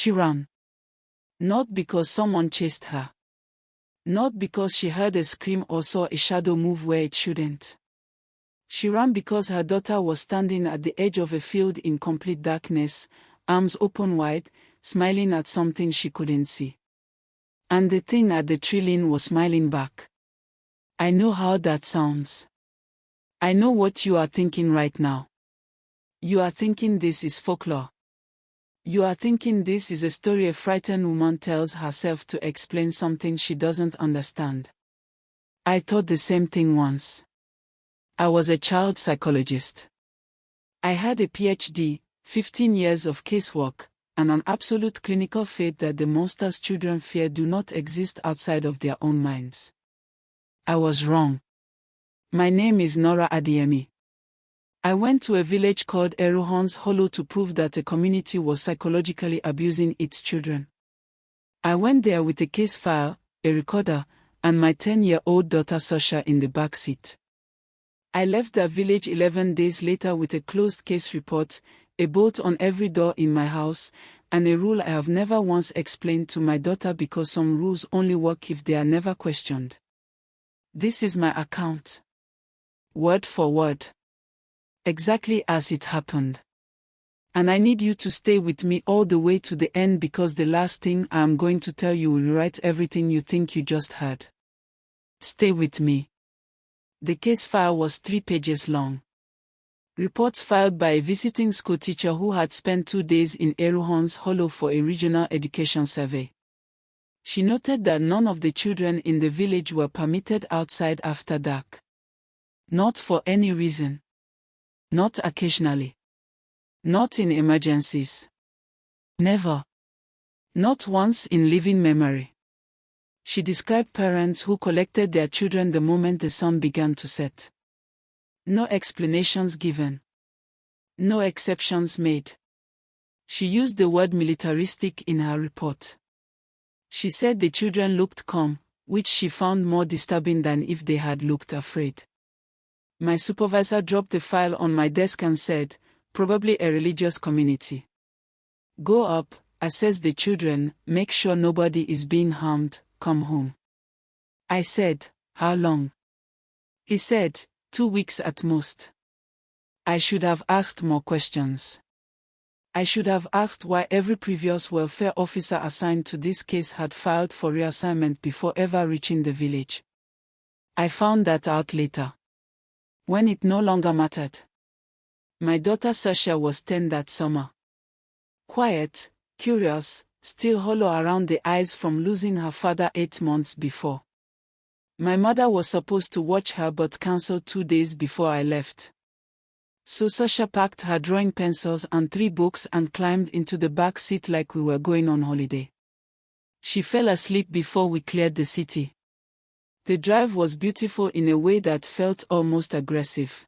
She ran. Not because someone chased her. Not because she heard a scream or saw a shadow move where it shouldn't. She ran because her daughter was standing at the edge of a field in complete darkness, arms open wide, smiling at something she couldn't see. And the thing at the treeline was smiling back. I know how that sounds. I know what you are thinking right now. You are thinking this is folklore. You are thinking this is a story a frightened woman tells herself to explain something she doesn't understand. I thought the same thing once. I was a child psychologist. I had a PhD, 15 years of casework, and an absolute clinical faith that the monsters children fear do not exist outside of their own minds. I was wrong. My name is Nora Adeyemi. I went to a village called Erewhon's Hollow to prove that a community was psychologically abusing its children. I went there with a case file, a recorder, and my 10-year-old daughter Sasha in the back seat. I left that village 11 days later with a closed case report, a bolt on every door in my house, and a rule I have never once explained to my daughter because some rules only work if they are never questioned. This is my account. Word for word. Exactly as it happened. And I need you to stay with me all the way to the end because the last thing I am going to tell you will rewrite everything you think you just heard. Stay with me. The case file was 3 pages long. Reports filed by a visiting school teacher who had spent 2 days in Erewhon's Hollow for a regional education survey. She noted that none of the children in the village were permitted outside after dark. Not for any reason. Not occasionally. Not in emergencies. Never. Not once in living memory. She described parents who collected their children the moment the sun began to set. No explanations given. No exceptions made. She used the word militaristic in her report. She said the children looked calm, which she found more disturbing than if they had looked afraid. My supervisor dropped the file on my desk and said, "Probably a religious community. Go up, assess the children, make sure nobody is being harmed, come home." I said, "How long?" He said, 2 weeks at most. I should have asked more questions. I should have asked why every previous welfare officer assigned to this case had filed for reassignment before ever reaching the village. I found that out later. When it no longer mattered. My daughter Sasha was 10 that summer. Quiet, curious, still hollow around the eyes from losing her father 8 months before. My mother was supposed to watch her but cancelled 2 days before I left. So Sasha packed her drawing pencils and 3 books and climbed into the back seat like we were going on holiday. She fell asleep before we cleared the city. The drive was beautiful in a way that felt almost aggressive.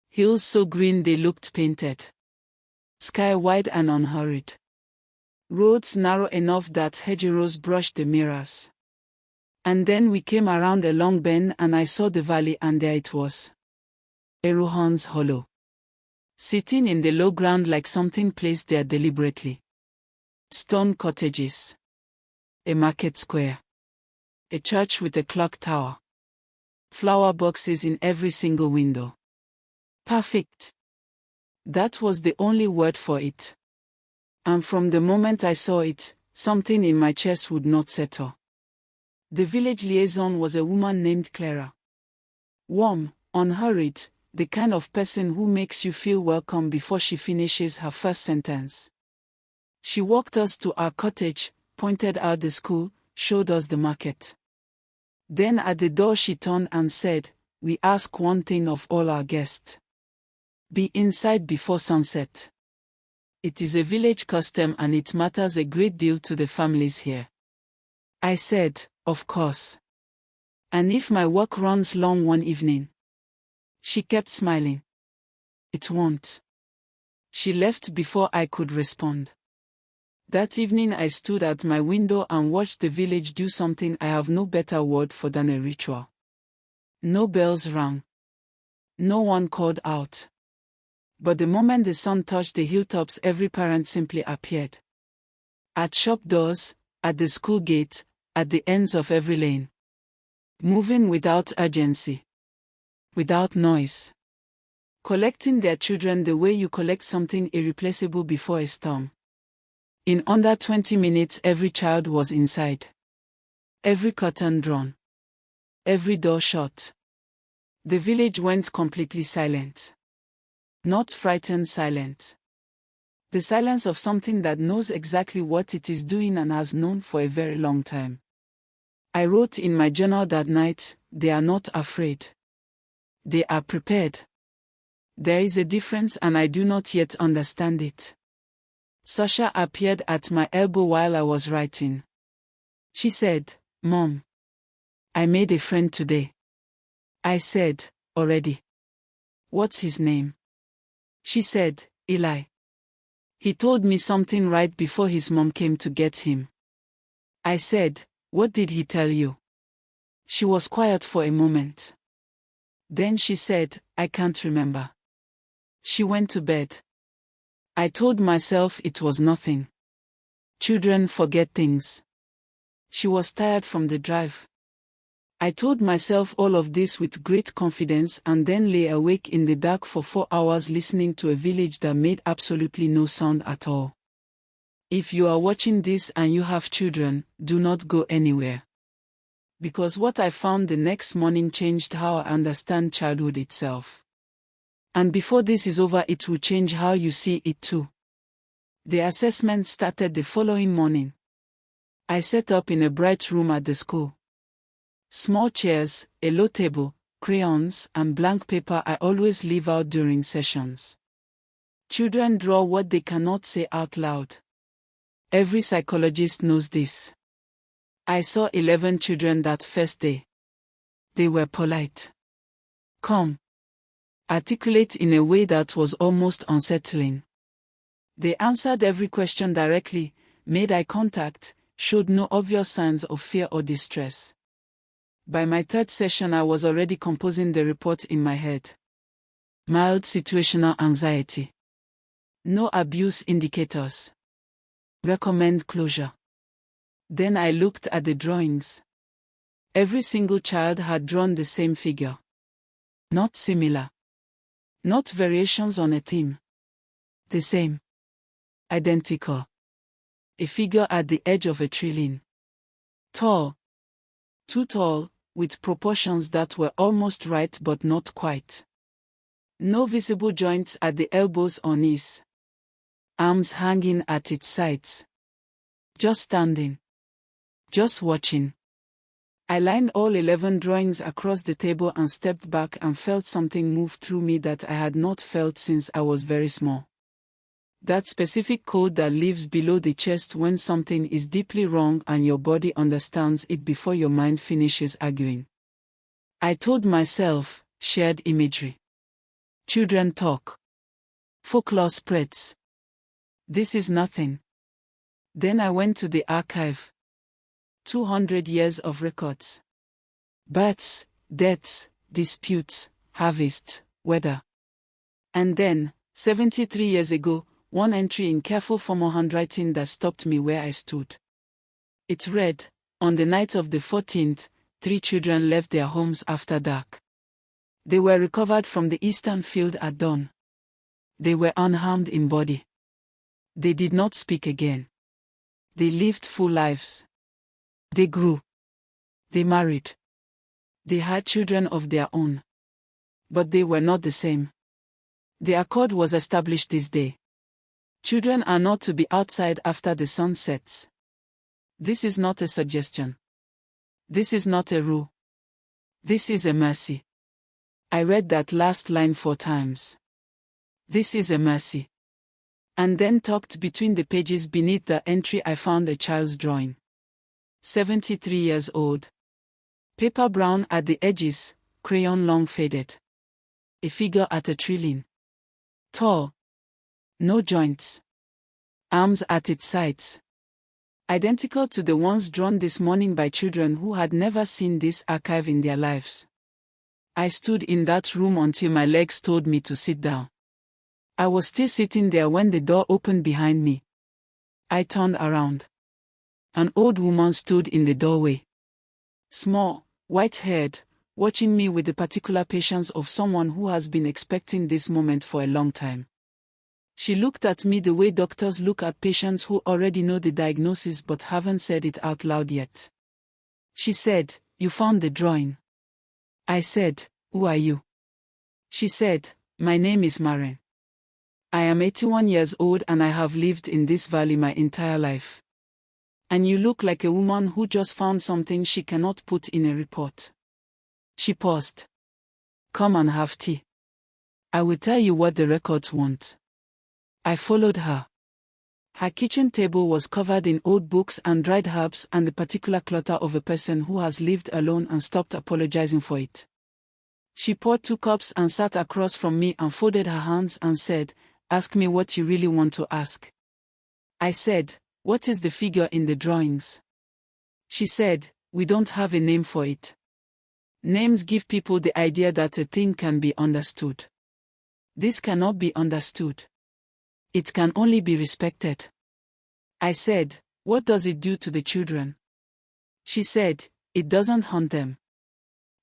Hills so green they looked painted. Sky wide and unhurried. Roads narrow enough that hedgerows brushed the mirrors. And then we came around a long bend and I saw the valley and there it was. Erewhon's Hollow. Sitting in the low ground like something placed there deliberately. Stone cottages. A market square. A church with a clock tower. Flower boxes in every single window. Perfect. That was the only word for it. And from the moment I saw it, something in my chest would not settle. The village liaison was a woman named Clara. Warm, unhurried, the kind of person who makes you feel welcome before she finishes her first sentence. She walked us to our cottage, pointed out the school, showed us the market. Then at the door she turned and said, "We ask one thing of all our guests. Be inside before sunset. It is a village custom and it matters a great deal to the families here." I said, "Of course. And if my work runs long one evening?" She kept smiling. "It won't." She left before I could respond. That evening I stood at my window and watched the village do something I have no better word for than a ritual. No bells rang. No one called out. But the moment the sun touched the hilltops every parent simply appeared. At shop doors, at the school gate, at the ends of every lane. Moving without urgency. Without noise. Collecting their children the way you collect something irreplaceable before a storm. In under 20 minutes every child was inside. Every curtain drawn. Every door shut. The village went completely silent. Not frightened silent. The silence of something that knows exactly what it is doing and has known for a very long time. I wrote in my journal that night, they are not afraid. They are prepared. There is a difference and I do not yet understand it. Sasha appeared at my elbow while I was writing. She said, "Mom, I made a friend today." I said, "Already? What's his name?" She said, "Eli. He told me something right before his mom came to get him." I said, "What did he tell you?" She was quiet for a moment. Then she said, "I can't remember." She went to bed. I told myself it was nothing. Children forget things. She was tired from the drive. I told myself all of this with great confidence and then lay awake in the dark for 4 hours listening to a village that made absolutely no sound at all. If you are watching this and you have children, do not go anywhere. Because what I found the next morning changed how I understand childhood itself. And before this is over, it will change how you see it too. The assessment started the following morning. I set up in a bright room at the school. Small chairs, a low table, crayons, and blank paper I always leave out during sessions. Children draw what they cannot say out loud. Every psychologist knows this. I saw 11 children that first day. They were polite. Calm. Articulate in a way that was almost unsettling. They answered every question directly, made eye contact, showed no obvious signs of fear or distress. By my third session I was already composing the report in my head. Mild situational anxiety. No abuse indicators. Recommend closure. Then I looked at the drawings. Every single child had drawn the same figure. Not similar. Not variations on a theme. The same. Identical. A figure at the edge of a treeline. Tall. Too tall, with proportions that were almost right but not quite. No visible joints at the elbows or knees. Arms hanging at its sides. Just standing. Just watching. I lined all 11 drawings across the table and stepped back and felt something move through me that I had not felt since I was very small. That specific code that lives below the chest when something is deeply wrong and your body understands it before your mind finishes arguing. I told myself, shared imagery. Children talk. Folklore spreads. This is nothing. Then I went to the archive. 200 years of records. Births, deaths, disputes, harvests, weather. And then, 73 years ago, one entry in careful formal handwriting that stopped me where I stood. It read, on the night of the 14th, 3 children left their homes after dark. They were recovered from the eastern field at dawn. They were unharmed in body. They did not speak again. They lived full lives. They grew. They married. They had children of their own. But they were not the same. The accord was established this day. Children are not to be outside after the sun sets. This is not a suggestion. This is not a rule. This is a mercy. I read that last line 4 times. This is a mercy. And then tucked between the pages beneath the entry I found a child's drawing. 73 years old. Paper brown at the edges, crayon long faded. A figure at a treeline. Tall. No joints. Arms at its sides. Identical to the ones drawn this morning by children who had never seen this archive in their lives. I stood in that room until my legs told me to sit down. I was still sitting there when the door opened behind me. I turned around. An old woman stood in the doorway. Small, white-haired, watching me with the particular patience of someone who has been expecting this moment for a long time. She looked at me the way doctors look at patients who already know the diagnosis but haven't said it out loud yet. She said, "You found the drawing." I said, "Who are you?" She said, "My name is Maren. I am 81 years old and I have lived in this valley my entire life. And you look like a woman who just found something she cannot put in a report." She paused. "Come and have tea. I will tell you what the records want." I followed her. Her kitchen table was covered in old books and dried herbs and the particular clutter of a person who has lived alone and stopped apologizing for it. She poured 2 cups and sat across from me and folded her hands and said, "Ask me what you really want to ask." I said, "What is the figure in the drawings?" She said, "We don't have a name for it. Names give people the idea that a thing can be understood. This cannot be understood. It can only be respected." I said, "What does it do to the children?" She said, "It doesn't haunt them.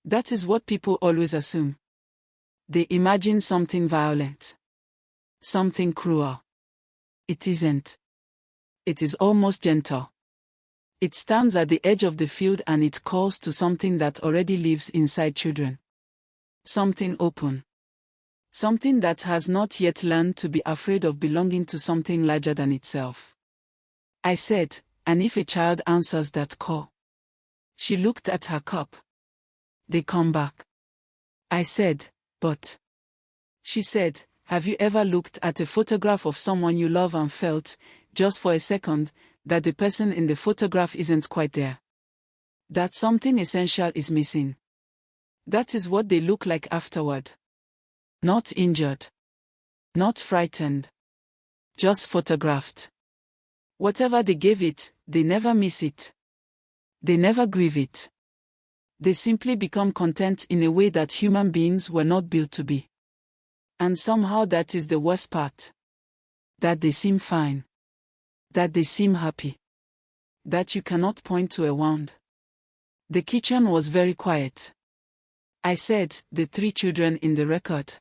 That is what people always assume. They imagine something violent. Something cruel. It isn't. It is almost gentle. It stands at the edge of the field and it calls to something that already lives inside children. Something open. Something that has not yet learned to be afraid of belonging to something larger than itself." I said, "And if a child answers that call?" She looked at her cup. "They come back." I said, "But..." She said, "Have you ever looked at a photograph of someone you love and felt, just for a second, that the person in the photograph isn't quite there? That something essential is missing. That is what they look like afterward. Not injured. Not frightened. Just photographed. Whatever they gave it, they never miss it. They never grieve it. They simply become content in a way that human beings were not built to be. And somehow that is the worst part. That they seem fine. That they seem happy. That you cannot point to a wound." The kitchen was very quiet. I said, "The 3 children in the record.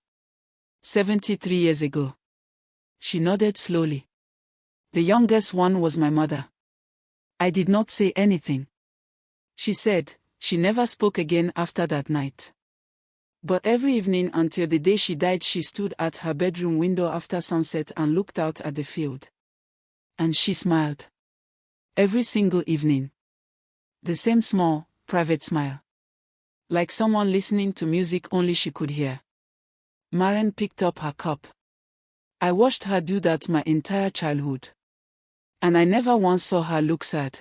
73 years ago." She nodded slowly. "The youngest one was my mother." I did not say anything. She said, she never spoke again after that night. But every evening until the day she died she stood at her bedroom window after sunset and looked out at the field. And she smiled. Every single evening. The same small, private smile. Like someone listening to music only she could hear. Maren picked up her cup. I watched her do that my entire childhood. And I never once saw her look sad.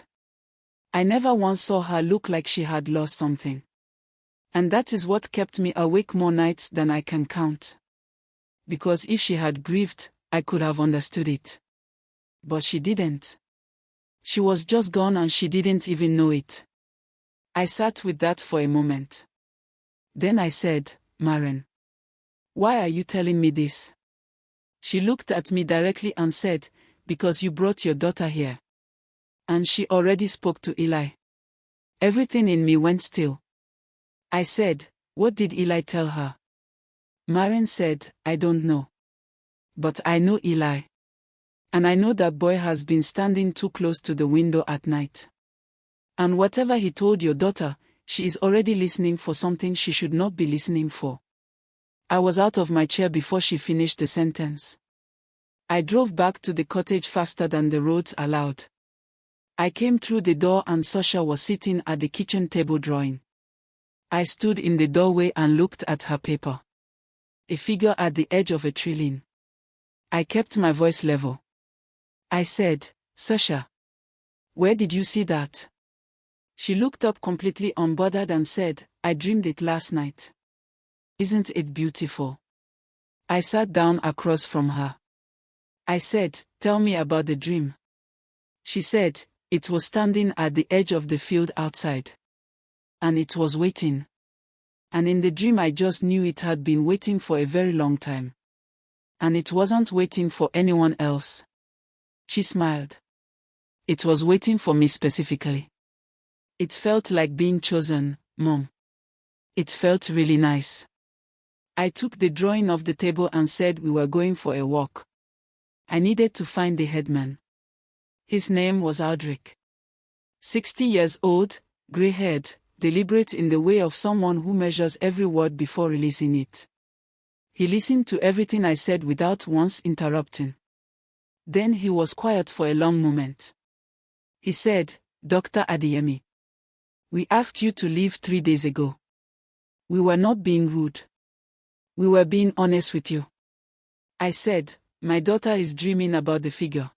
I never once saw her look like she had lost something. And that is what kept me awake more nights than I can count. Because if she had grieved, I could have understood it. But she didn't. She was just gone and she didn't even know it. I sat with that for a moment. Then I said, "Maren, why are you telling me this?" She looked at me directly and said, "Because you brought your daughter here. And she already spoke to Eli." Everything in me went still. I said, "What did Eli tell her?" Maren said, "I don't know. But I know Eli. And I know that boy has been standing too close to the window at night. And whatever he told your daughter, she is already listening for something she should not be listening for." I was out of my chair before she finished the sentence. I drove back to the cottage faster than the roads allowed. I came through the door and Sasha was sitting at the kitchen table drawing. I stood in the doorway and looked at her paper. A figure at the edge of a treeline. I kept my voice level. I said, "Sasha, where did you see that?" She looked up completely unbothered and said, "I dreamed it last night. Isn't it beautiful?" I sat down across from her. I said, "Tell me about the dream." She said, "It was standing at the edge of the field outside. And it was waiting. And in the dream I just knew it had been waiting for a very long time. And it wasn't waiting for anyone else." She smiled. It was waiting for me specifically. It felt like being chosen, Mom. It felt really nice. I took the drawing off the table and said we were going for a walk. I needed to find the headman. His name was Aldrich. 60 years old, gray-haired, deliberate in the way of someone who measures every word before releasing it. He listened to everything I said without once interrupting. Then he was quiet for a long moment. He said, "Dr. Adeyemi, we asked you to leave 3 days ago. We were not being rude. We were being honest with you." I said, "My daughter is dreaming about the figure.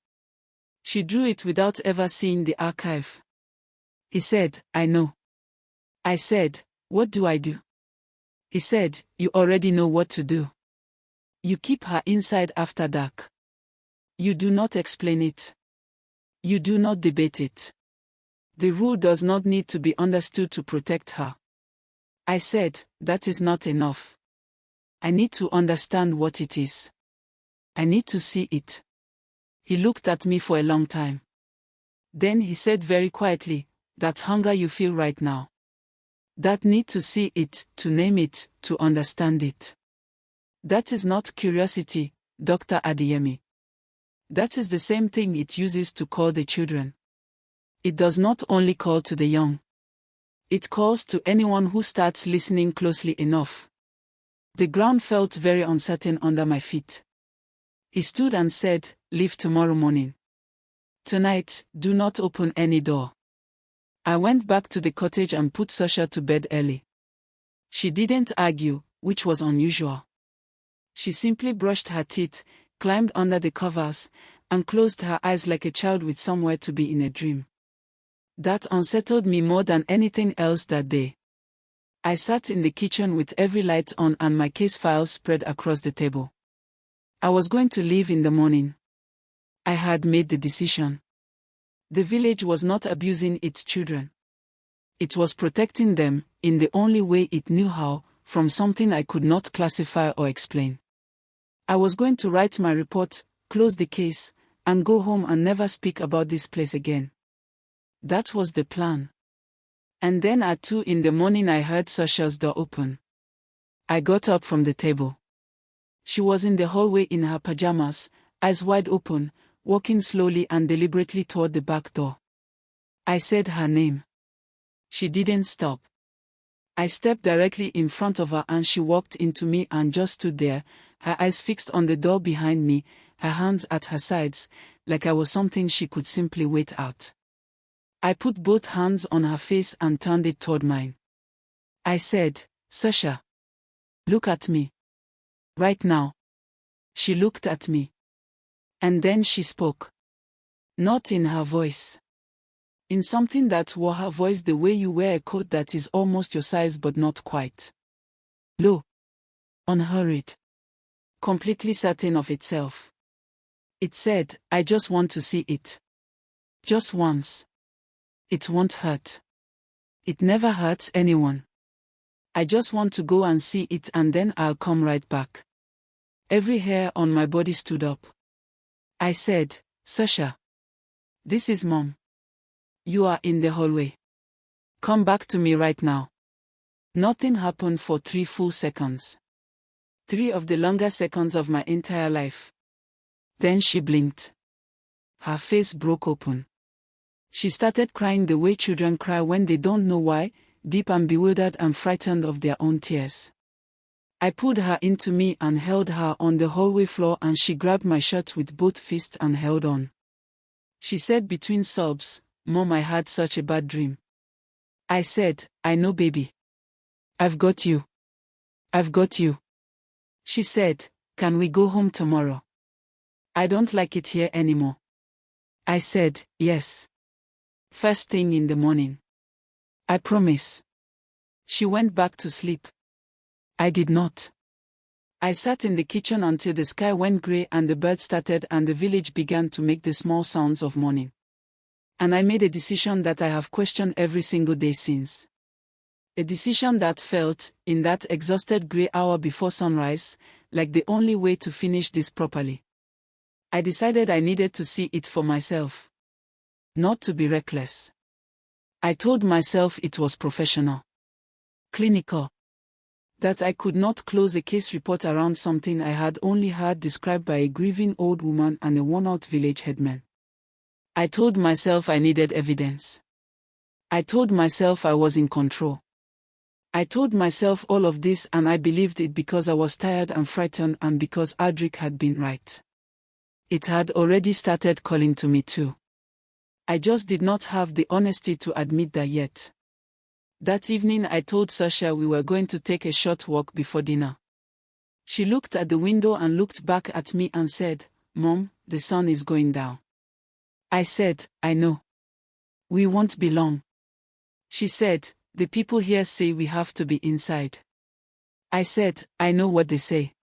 She drew it without ever seeing the archive." He said, "I know." I said, "What do I do?" He said, "You already know what to do. You keep her inside after dark. You do not explain it. You do not debate it. The rule does not need to be understood to protect her." I said, "That is not enough. I need to understand what it is. I need to see it." He looked at me for a long time. Then he said very quietly, "That hunger you feel right now. That need to see it, to name it, to understand it. That is not curiosity, Dr. Adeyemi. That is the same thing it uses to call the children. It does not only call to the young. It calls to anyone who starts listening closely enough." The ground felt very uncertain under my feet. He stood and said, "Leave tomorrow morning. Tonight, do not open any door." I went back to the cottage and put Sasha to bed early. She didn't argue, which was unusual. She simply brushed her teeth, climbed under the covers, and closed her eyes like a child with somewhere to be in a dream. That unsettled me more than anything else that day. I sat in the kitchen with every light on and my case files spread across the table. I was going to leave in the morning. I had made the decision. The village was not abusing its children. It was protecting them, in the only way it knew how, from something I could not classify or explain. I was going to write my report, close the case, and go home and never speak about this place again. That was the plan. And then at 2 in the morning I heard Sasha's door open. I got up from the table. She was in the hallway in her pajamas, eyes wide open, walking slowly and deliberately toward the back door. I said her name. She didn't stop. I stepped directly in front of her and she walked into me and just stood there, her eyes fixed on the door behind me, her hands at her sides, like I was something she could simply wait out. I put both hands on her face and turned it toward mine. I said, "Sasha, look at me. Right now." She looked at me. And then she spoke. Not in her voice. In something that wore her voice the way you wear a coat that is almost your size but not quite. Low. Unhurried. Completely certain of itself. It said, "I just want to see it. Just once. It won't hurt. It never hurts anyone. I just want to go and see it and then I'll come right back." Every hair on my body stood up. I said, "Sasha. This is Mom. You are in the hallway. Come back to me right now." Nothing happened for 3 full seconds. 3 of the longer seconds of my entire life. Then she blinked. Her face broke open. She started crying the way children cry when they don't know why, deep and bewildered and frightened of their own tears. I pulled her into me and held her on the hallway floor and she grabbed my shirt with both fists and held on. She said between sobs, "Mom, I had such a bad dream." I said, "I know, baby. I've got you. I've got you." She said, "Can we go home tomorrow? I don't like it here anymore." I said, "Yes. First thing in the morning. I promise." She went back to sleep. I did not. I sat in the kitchen until the sky went grey and the birds started and the village began to make the small sounds of morning. And I made a decision that I have questioned every single day since. A decision that felt, in that exhausted grey hour before sunrise, like the only way to finish this properly. I decided I needed to see it for myself. Not to be reckless. I told myself it was professional. Clinical. That I could not close a case report around something I had only heard described by a grieving old woman and a worn-out village headman. I told myself I needed evidence. I told myself I was in control. I told myself all of this, and I believed it because I was tired and frightened and because Adric had been right. It had already started calling to me too. I just did not have the honesty to admit that yet. That evening I told Sasha we were going to take a short walk before dinner. She looked at the window and looked back at me and said, "Mom, the sun is going down." I said, "I know. We won't be long." She said, "The people here say we have to be inside." I said, "I know what they say."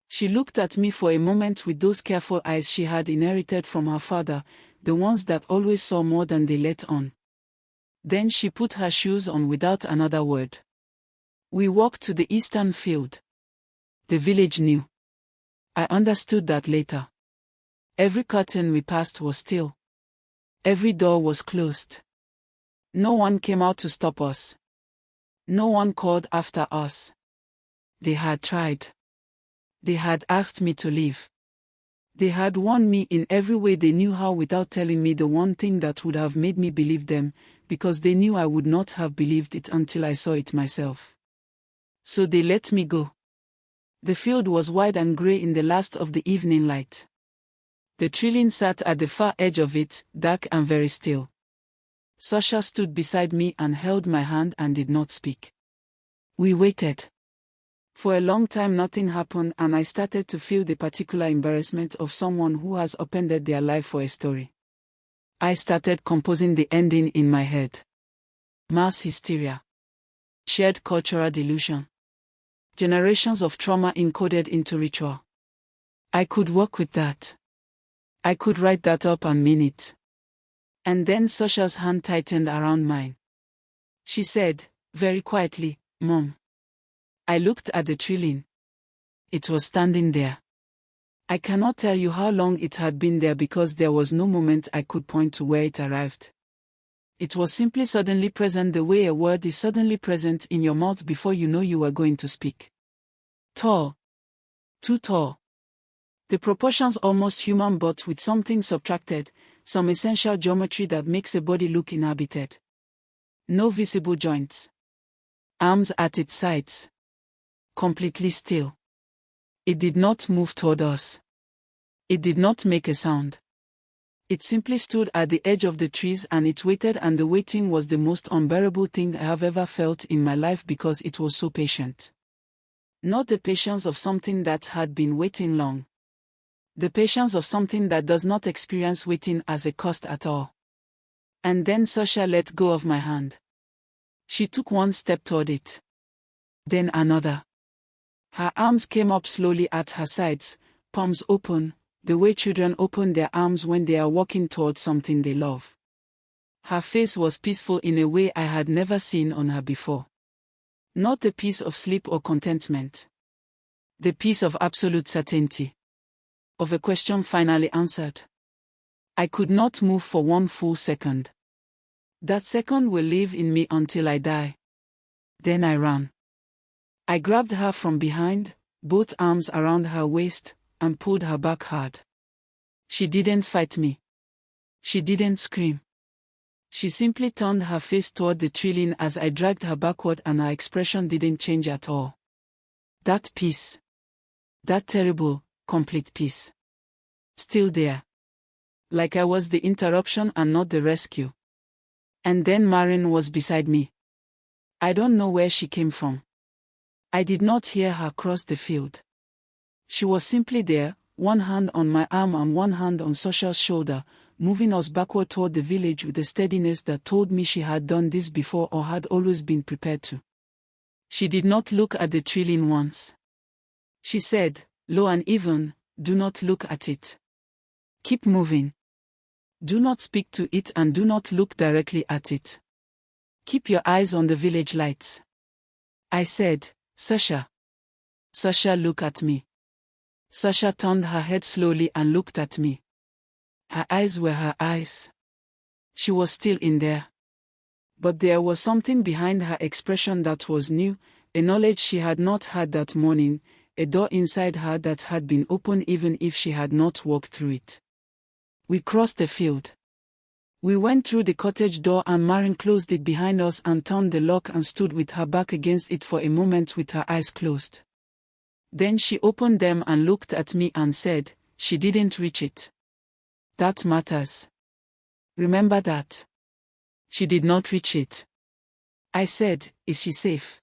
She looked at me for a moment with those careful eyes she had inherited from her father, the ones that always saw more than they let on. Then she put her shoes on without another word. We walked to the eastern field. The village knew. I understood that later. Every curtain we passed was still. Every door was closed. No one came out to stop us. No one called after us. They had tried. They had asked me to leave. They had warned me in every way they knew how without telling me the one thing that would have made me believe them, because they knew I would not have believed it until I saw it myself. So they let me go. The field was wide and grey in the last of the evening light. The treeline sat at the far edge of it, dark and very still. Sasha stood beside me and held my hand and did not speak. We waited. For a long time nothing happened, and I started to feel the particular embarrassment of someone who has upended their life for a story. I started composing the ending in my head. Mass hysteria. Shared cultural delusion. Generations of trauma encoded into ritual. I could work with that. I could write that up and mean it. And then Sasha's hand tightened around mine. She said, very quietly, "Mom." I looked at the treeline. It was standing there. I cannot tell you how long it had been there because there was no moment I could point to where it arrived. It was simply suddenly present the way a word is suddenly present in your mouth before you know you are going to speak. Tall. Too tall. The proportions almost human but with something subtracted, some essential geometry that makes a body look inhabited. No visible joints. Arms at its sides. Completely still. It did not move toward us. It did not make a sound. It simply stood at the edge of the trees and it waited, and the waiting was the most unbearable thing I have ever felt in my life because it was so patient. Not the patience of something that had been waiting long. The patience of something that does not experience waiting as a cost at all. And then Sasha let go of my hand. She took one step toward it. Then another. Her arms came up slowly at her sides, palms open, the way children open their arms when they are walking towards something they love. Her face was peaceful in a way I had never seen on her before. Not the peace of sleep or contentment. The peace of absolute certainty. Of a question finally answered. I could not move for one full second. That second will live in me until I die. Then I ran. I grabbed her from behind, both arms around her waist, and pulled her back hard. She didn't fight me. She didn't scream. She simply turned her face toward the treeline as I dragged her backward, and her expression didn't change at all. That peace. That terrible, complete peace. Still there. Like I was the interruption and not the rescue. And then Marin was beside me. I don't know where she came from. I did not hear her cross the field. She was simply there, one hand on my arm and one hand on Sasha's shoulder, moving us backward toward the village with a steadiness that told me she had done this before or had always been prepared to. She did not look at the treeline once. She said, low and even, "Do not look at it. Keep moving. Do not speak to it and do not look directly at it. Keep your eyes on the village lights." I said, "Sasha." Sasha looked at me. Sasha turned her head slowly and looked at me. Her eyes were her eyes. She was still in there. But there was something behind her expression that was new, a knowledge she had not had that morning, a door inside her that had been open even if she had not walked through it. We crossed the field. We went through the cottage door and Maren closed it behind us and turned the lock and stood with her back against it for a moment with her eyes closed. Then she opened them and looked at me and said, "She didn't reach it. That matters. Remember that. She did not reach it." I said, "Is she safe?"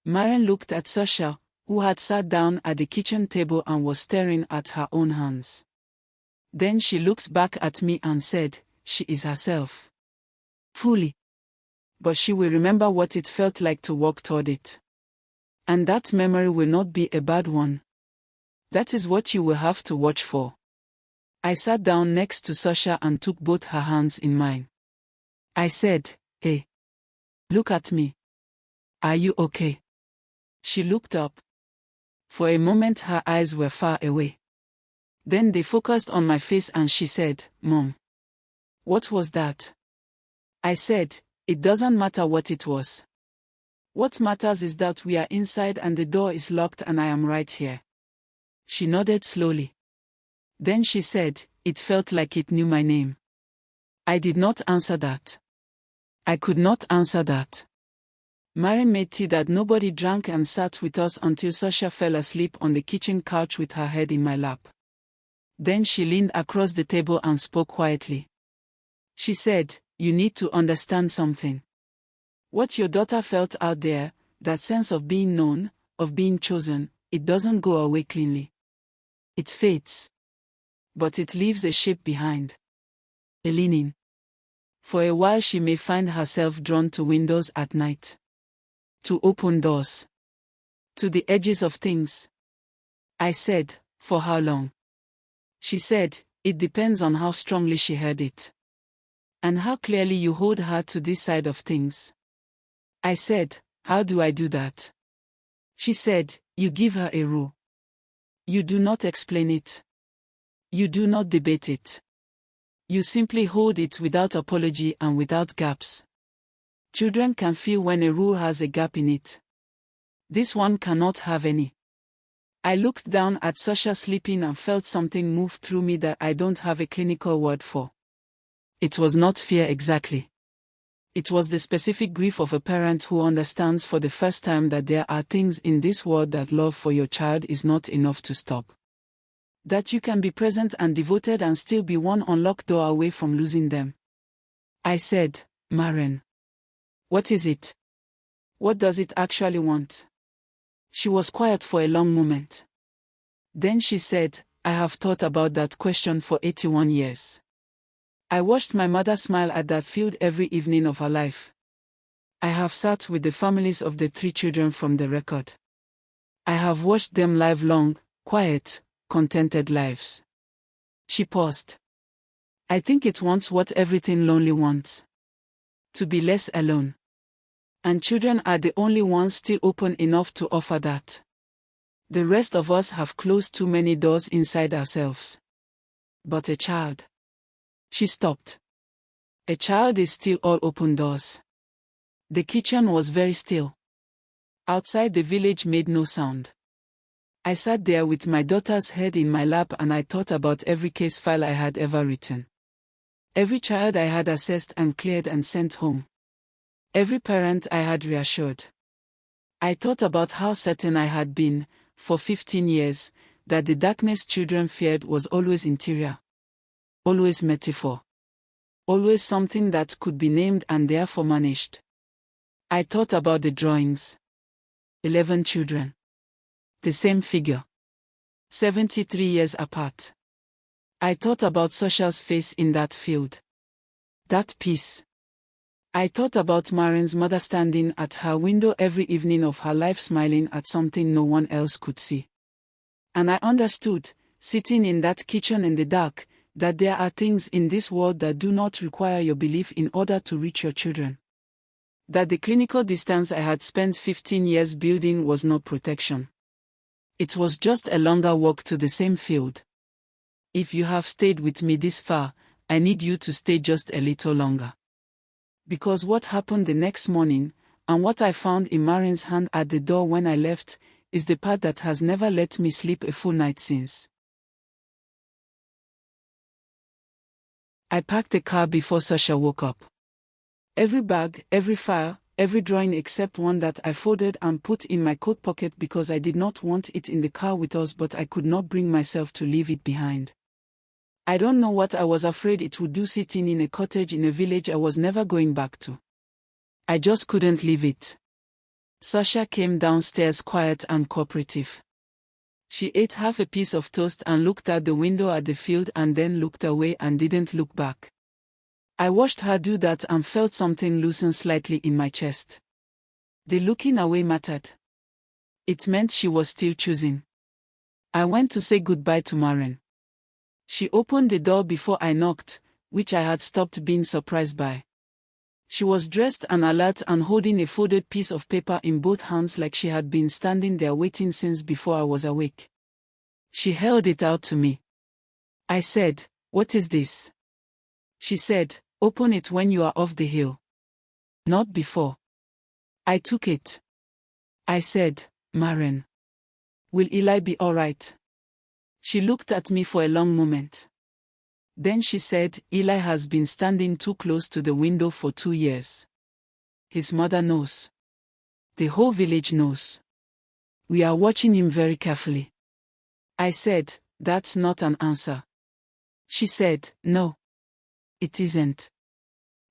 Maren looked at Sasha, who had sat down at the kitchen table and was staring at her own hands. Then she looked back at me and said, "She is herself. Fully. But she will remember what it felt like to walk toward it. And that memory will not be a bad one. That is what you will have to watch for." I sat down next to Sasha and took both her hands in mine. I said, "Hey. Look at me. Are you okay?" She looked up. For a moment her eyes were far away. Then they focused on my face and she said, "Mom. What was that?" I said, "It doesn't matter what it was. What matters is that we are inside and the door is locked and I am right here." She nodded slowly. Then she said, "It felt like it knew my name." I did not answer that. I could not answer that. Maren made tea that nobody drank and sat with us until Sasha fell asleep on the kitchen couch with her head in my lap. Then she leaned across the table and spoke quietly. She said, "You need to understand something. What your daughter felt out there, that sense of being known, of being chosen, it doesn't go away cleanly. It fades. But it leaves a shape behind. A leaning. For a while she may find herself drawn to windows at night. To open doors. To the edges of things." I said, "For how long?" She said, "It depends on how strongly she heard it. And how clearly you hold her to this side of things." I said, "How do I do that?" She said, "You give her a rule. You do not explain it. You do not debate it. You simply hold it without apology and without gaps. Children can feel when a rule has a gap in it. This one cannot have any." I looked down at Sasha sleeping and felt something move through me that I don't have a clinical word for. It was not fear exactly. It was the specific grief of a parent who understands for the first time that there are things in this world that love for your child is not enough to stop. That you can be present and devoted and still be one unlocked door away from losing them. I said, "Maren. What is it? What does it actually want?" She was quiet for a long moment. Then she said, "I have thought about that question for 81 years. I watched my mother smile at that field every evening of her life. I have sat with the families of the 3 children from the record. I have watched them live long, quiet, contented lives." She paused. "I think it wants what everything lonely wants. To be less alone. And children are the only ones still open enough to offer that. The rest of us have closed too many doors inside ourselves. But a child." She stopped. "A child is still all open doors." The kitchen was very still. Outside the village made no sound. I sat there with my daughter's head in my lap and I thought about every case file I had ever written. Every child I had assessed and cleared and sent home. Every parent I had reassured. I thought about how certain I had been, for 15 years, that the darkness children feared was always interior. Always metaphor. Always something that could be named and therefore managed. I thought about the drawings. 11 children. The same figure. 73 years apart. I thought about Sasha's face in that field. That piece. I thought about Maren's mother standing at her window every evening of her life smiling at something no one else could see. And I understood, sitting in that kitchen in the dark, that there are things in this world that do not require your belief in order to reach your children. That the clinical distance I had spent 15 years building was no protection. It was just a longer walk to the same field. If you have stayed with me this far, I need you to stay just a little longer. Because what happened the next morning, and what I found in Marian's hand at the door when I left, is the part that has never let me sleep a full night since. I packed the car before Sasha woke up. Every bag, every file, every drawing except one that I folded and put in my coat pocket because I did not want it in the car with us, but I could not bring myself to leave it behind. I don't know what I was afraid it would do sitting in a cottage in a village I was never going back to. I just couldn't leave it. Sasha came downstairs quiet and cooperative. She ate half a piece of toast and looked out the window at the field and then looked away and didn't look back. I watched her do that and felt something loosen slightly in my chest. The looking away mattered. It meant she was still choosing. I went to say goodbye to Marian. She opened the door before I knocked, which I had stopped being surprised by. She was dressed and alert and holding a folded piece of paper in both hands like she had been standing there waiting since before I was awake. She held it out to me. I said, "What is this?" She said, "Open it when you are off the hill. Not before." I took it. I said, "Marian, will Eli be all right?" She looked at me for a long moment. Then she said, "Eli has been standing too close to the window for 2 years. His mother knows. The whole village knows. We are watching him very carefully." I said, "That's not an answer." She said, "No. It isn't."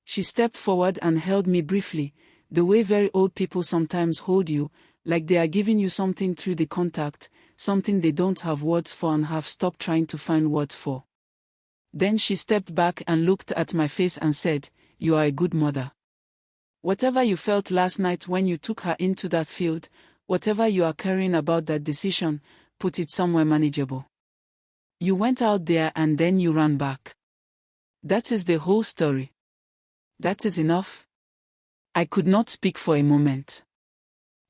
She stepped forward and held me briefly, the way very old people sometimes hold you, like they are giving you something through the contact, something they don't have words for and have stopped trying to find words for. Then she stepped back and looked at my face and said, "You are a good mother. Whatever you felt last night when you took her into that field, whatever you are carrying about that decision, put it somewhere manageable. You went out there and then you ran back. That is the whole story. That is enough." I could not speak for a moment.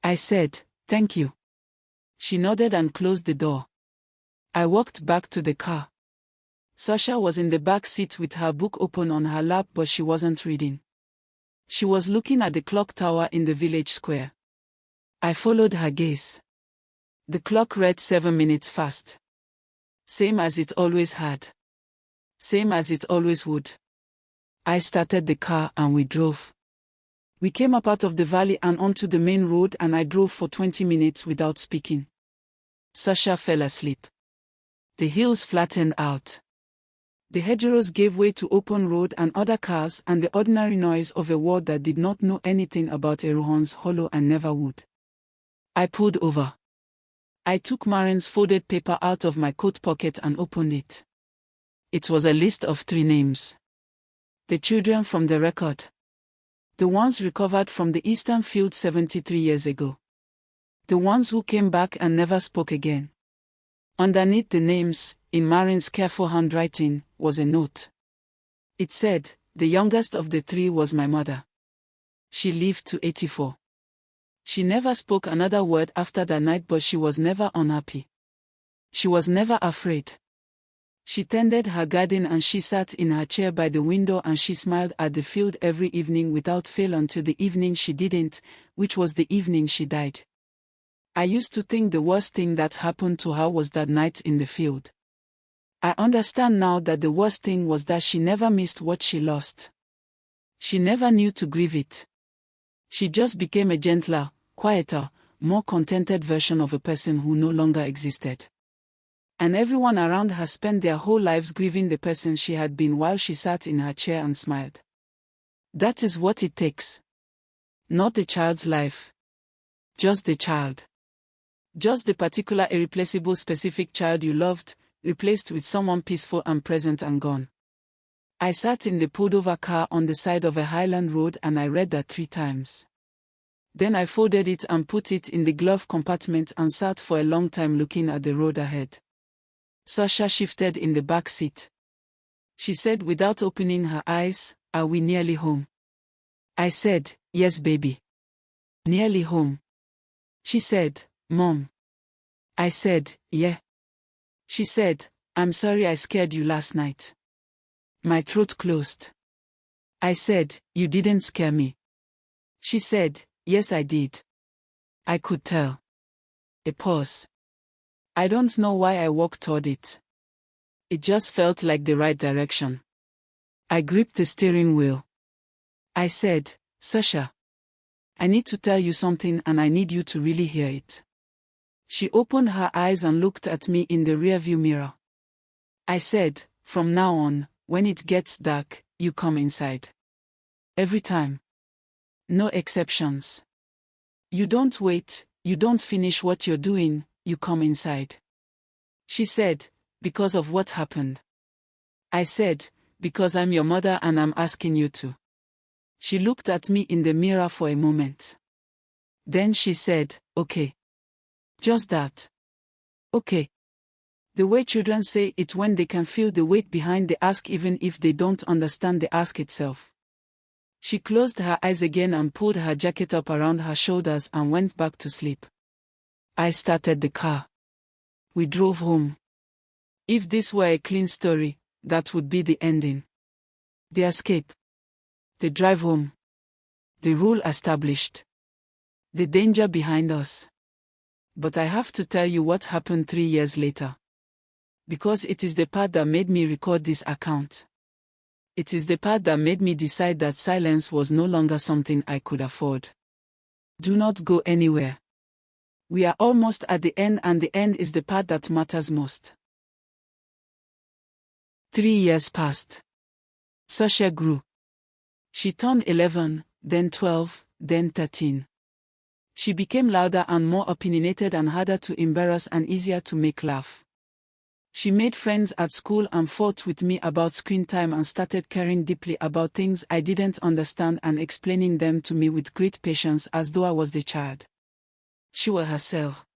I said, "Thank you." She nodded and closed the door. I walked back to the car. Sasha was in the back seat with her book open on her lap, but she wasn't reading. She was looking at the clock tower in the village square. I followed her gaze. The clock read 7 minutes fast. Same as it always had. Same as it always would. I started the car and we drove. We came up out of the valley and onto the main road, and I drove for 20 minutes without speaking. Sasha fell asleep. The hills flattened out. The hedgerows gave way to open road and other cars and the ordinary noise of a world that did not know anything about Erewhon's hollow and never would. I pulled over. I took Marian's folded paper out of my coat pocket and opened it. It was a list of 3 names. The children from the record. The ones recovered from the eastern field 73 years ago. The ones who came back and never spoke again. Underneath the names, in Marian's careful handwriting, was a note. It said, "The youngest of the 3 was my mother. She lived to 84. She never spoke another word after that night, but she was never unhappy. She was never afraid. She tended her garden and she sat in her chair by the window and she smiled at the field every evening without fail until the evening she didn't, which was the evening she died. I used to think the worst thing that happened to her was that night in the field. I understand now that the worst thing was that she never missed what she lost. She never knew to grieve it. She just became a gentler, quieter, more contented version of a person who no longer existed. And everyone around her spent their whole lives grieving the person she had been while she sat in her chair and smiled. That is what it takes. Not the child's life. Just the child. Just the particular irreplaceable specific child you loved, replaced with someone peaceful and present and gone. I sat in the pulled-over car on the side of a highland road and I read that 3 times. Then I folded it and put it in the glove compartment and sat for a long time looking at the road ahead. Sasha shifted in the back seat. She said without opening her eyes, "Are we nearly home?" I said, "Yes, baby. Nearly home." She said, "Mom." I said, "Yeah." She said, "I'm sorry I scared you last night." My throat closed. I said, "You didn't scare me." She said, "Yes, I did." I could tell. A pause. I don't know why I walked toward it. It just felt like the right direction. I gripped the steering wheel. I said, "Sasha, I need to tell you something and I need you to really hear it." She opened her eyes and looked at me in the rearview mirror. I said, "From now on, when it gets dark, you come inside. Every time. No exceptions. You don't wait, you don't finish what you're doing, you come inside." She said, "Because of what happened?" I said, "Because I'm your mother and I'm asking you to." She looked at me in the mirror for a moment. Then she said, "Okay." Just that. Okay. The way children say it when they can feel the weight behind the ask even if they don't understand the ask itself. She closed her eyes again and pulled her jacket up around her shoulders and went back to sleep. I started the car. We drove home. If this were a clean story, that would be the ending. The escape. The drive home. The rule established. The danger behind us. But I have to tell you what happened 3 years later. Because it is the part that made me record this account. It is the part that made me decide that silence was no longer something I could afford. Do not go anywhere. We are almost at the end and the end is the part that matters most. 3 years passed. Sasha grew. She turned 11, then 12, then 13. She became louder and more opinionated and harder to embarrass and easier to make laugh. She made friends at school and fought with me about screen time and started caring deeply about things I didn't understand and explaining them to me with great patience as though I was the child. She was herself.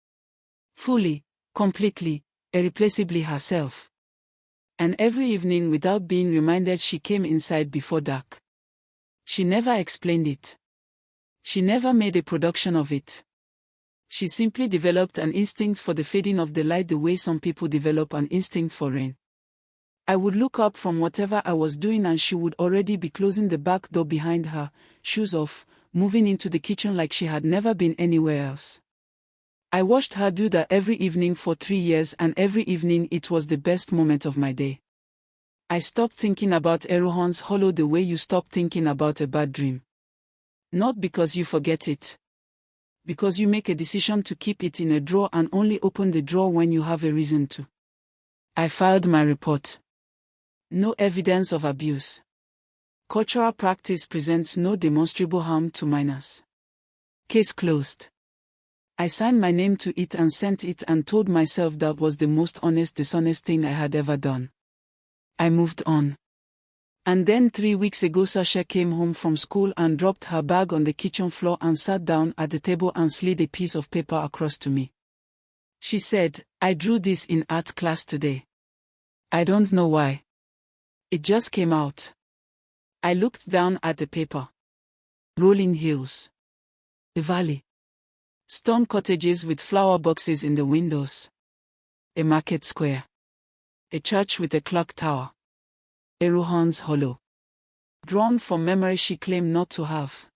Fully, completely, irreplaceably herself. And every evening without being reminded she came inside before dark. She never explained it. She never made a production of it. She simply developed an instinct for the fading of the light the way some people develop an instinct for rain. I would look up from whatever I was doing and she would already be closing the back door behind her, shoes off, moving into the kitchen like she had never been anywhere else. I watched her do that every evening for 3 years and every evening it was the best moment of my day. I stopped thinking about Erewhon's hollow the way you stop thinking about a bad dream. Not because you forget it. Because you make a decision to keep it in a drawer and only open the drawer when you have a reason to. I filed my report. No evidence of abuse. Cultural practice presents no demonstrable harm to minors. Case closed. I signed my name to it and sent it and told myself that was the most honest dishonest thing I had ever done. I moved on. And then 3 weeks ago Sasha came home from school and dropped her bag on the kitchen floor and sat down at the table and slid a piece of paper across to me. She said, "I drew this in art class today." I don't know why. It just came out. I looked down at the paper. Rolling hills. A valley. Stone cottages with flower boxes in the windows. A market square. A church with a clock tower. Erewhon's hollow. Drawn from memory she claimed not to have.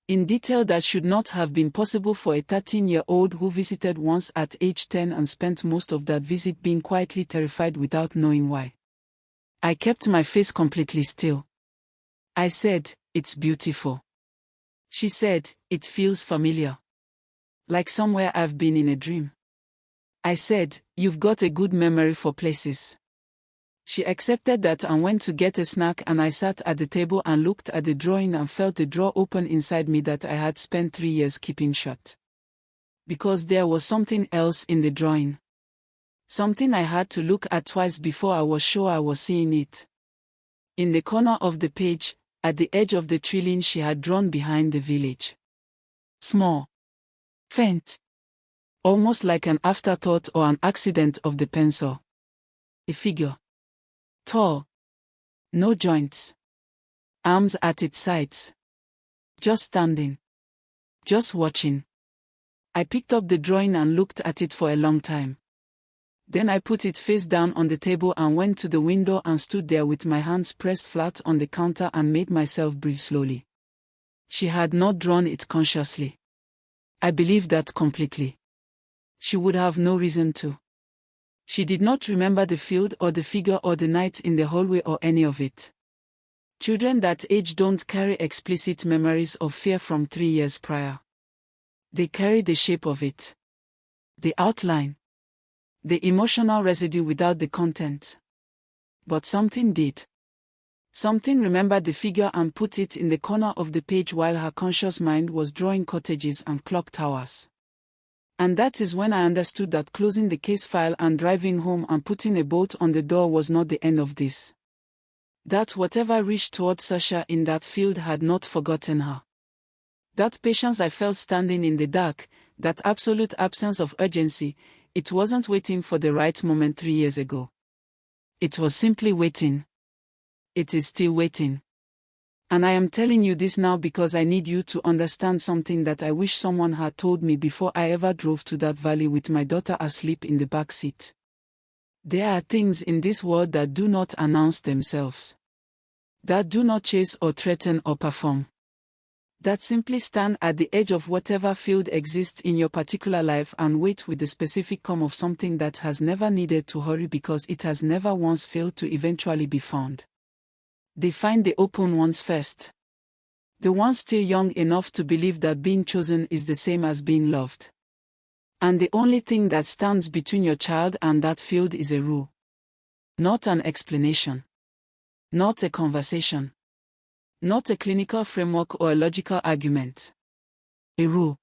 In detail that should not have been possible for a 13-year-old who visited once at age 10 and spent most of that visit being quietly terrified without knowing why. I kept my face completely still. I said, "It's beautiful." She said, "It feels familiar. Like somewhere I've been in a dream." I said, "You've got a good memory for places." She accepted that and went to get a snack and I sat at the table and looked at the drawing and felt the drawer open inside me that I had spent 3 years keeping shut. Because there was something else in the drawing. Something I had to look at twice before I was sure I was seeing it. In the corner of the page, at the edge of the treeline she had drawn behind the village. Small. Faint. Almost like an afterthought or an accident of the pencil. A figure. Tall. No joints. Arms at its sides. Just standing. Just watching. I picked up the drawing and looked at it for a long time. Then I put it face down on the table and went to the window and stood there with my hands pressed flat on the counter and made myself breathe slowly. She had not drawn it consciously. I believe that completely. She would have no reason to. She did not remember the field or the figure or the night in the hallway or any of it. Children that age don't carry explicit memories of fear from 3 years prior. They carry the shape of it. The outline. The emotional residue without the content. But something did. Something remembered the figure and put it in the corner of the page while her conscious mind was drawing cottages and clock towers. And that is when I understood that closing the case file and driving home and putting a bolt on the door was not the end of this. That whatever reached toward Sasha in that field had not forgotten her. That patience I felt standing in the dark, that absolute absence of urgency, it wasn't waiting for the right moment 3 years ago. It was simply waiting. It is still waiting. And I am telling you this now because I need you to understand something that I wish someone had told me before I ever drove to that valley with my daughter asleep in the back seat. There are things in this world that do not announce themselves. That do not chase or threaten or perform. That simply stand at the edge of whatever field exists in your particular life and wait with the specific come of something that has never needed to hurry because it has never once failed to eventually be found. They find the open ones first. The ones still young enough to believe that being chosen is the same as being loved. And the only thing that stands between your child and that field is a rule. Not an explanation. Not a conversation. Not a clinical framework or a logical argument. A rule.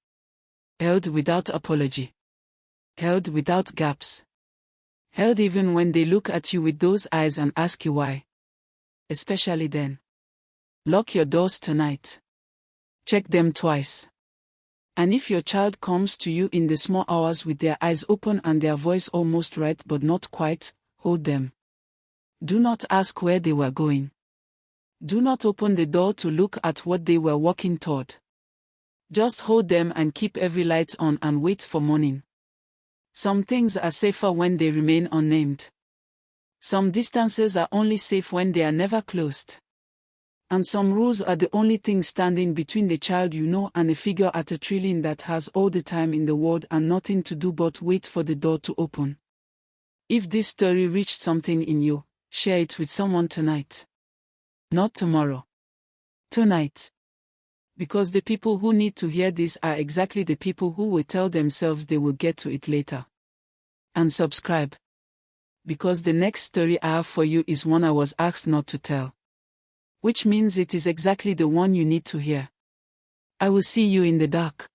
Held without apology. Held without gaps. Held even when they look at you with those eyes and ask you why. Especially then. Lock your doors tonight. Check them twice. And if your child comes to you in the small hours with their eyes open and their voice almost right but not quite, hold them. Do not ask where they were going. Do not open the door to look at what they were walking toward. Just hold them and keep every light on and wait for morning. Some things are safer when they remain unnamed. Some distances are only safe when they are never closed. And some rules are the only thing standing between the child you know and a figure at a treeline that has all the time in the world and nothing to do but wait for the door to open. If this story reached something in you, share it with someone tonight. Not tomorrow. Tonight. Because the people who need to hear this are exactly the people who will tell themselves they will get to it later. And subscribe. Because the next story I have for you is one I was asked not to tell. Which means it is exactly the one you need to hear. I will see you in the dark.